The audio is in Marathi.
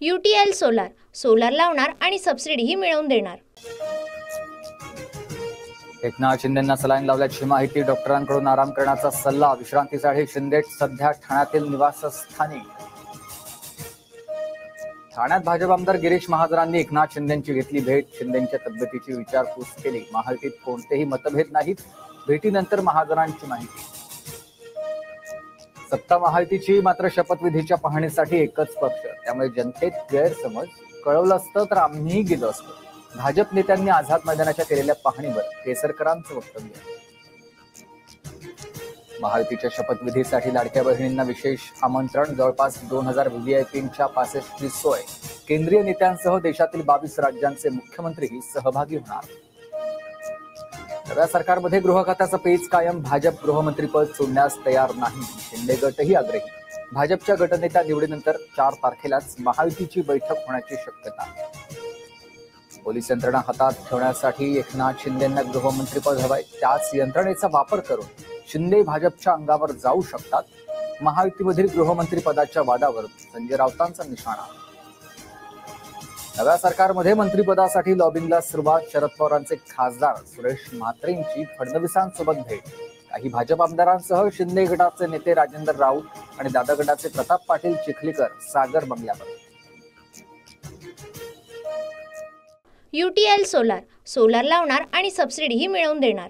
UTL सोलार, सोलार लावणार आणि सबसिडीही मिळवून देणार। एकनाथ शिंदेंना सलाईन लावल्याची माहिती, डॉक्टरांकडून आराम करण्याचा सल्ला। विश्रांतीसाठी शिंदे सध्या ठाण्यातील निवासस्थानी। ठाण्यात भाजप आमदार गिरीश महाजनांनी एकनाथ शिंदेंची घेतली भेट, शिंदेंच्या तब्येतीची विचारपूस केली। महायुतीत कोणतेही मतभेद नाहीत, भेटीनंतर महाजनांची माहिती। सत्ता महायुतीची, मात्र शपथविधीच्या पाहणीसाठी एकच पक्ष, त्यामुळे जनतेत गैरसमज। कळवलं असतं तर आम्हीही गेलो असतो। भाजप नेत्यांनी आझाद मैदानाच्या केलेल्या पाहणीवर केसरकरांचं वक्तव्य। महायुतीच्या शपथविधीसाठी लाडक्या बहिणींना विशेष आमंत्रण, जवळपास 2000 व्हीव्हीआयपींच्या पासेसची सोय। केंद्रीय नेत्यांसह देशातील 22 राज्यांचे मुख्यमंत्रीही सहभागी होणार। नव्या सरकारमध्ये गृह खात्याचं पेच कायम, भाजप गृहमंत्रीपद सोडण्यास तयार नाही, शिंदे गटही आग्रही। भाजपच्या गटनेत्या निवडीनंतर 4 तारखेलाच महायुतीची बैठक होण्याची शक्यता। पोलीस यंत्रणा हातात ठेवण्यासाठी एकनाथ शिंदेंना गृहमंत्रीपद हवंय, त्याच यंत्रणेचा वापर करून शिंदे भाजपच्या अंगावर जाऊ शकतात। महायुतीमधील गृहमंत्रीपदाच्या वादावर संजय राऊतांचा निशाणा। नव्या सरकारमध्ये मंत्रिपदासाठी लॉबिंगला सुरुवात, शरद पवारांचे खासदार सुरेश म्हात्रेंची फडणवीसांसोबत भेट। काही भाजप आमदारांसह शिंदे गटाचे नेते राजेंद्र राऊत आणि दादा गटाचे प्रताप पाटील चिखलीकर सागर बंगल्यावर। UTL सोलार, सोलार लावणार आणि सबसिडीही मिळवून देणार।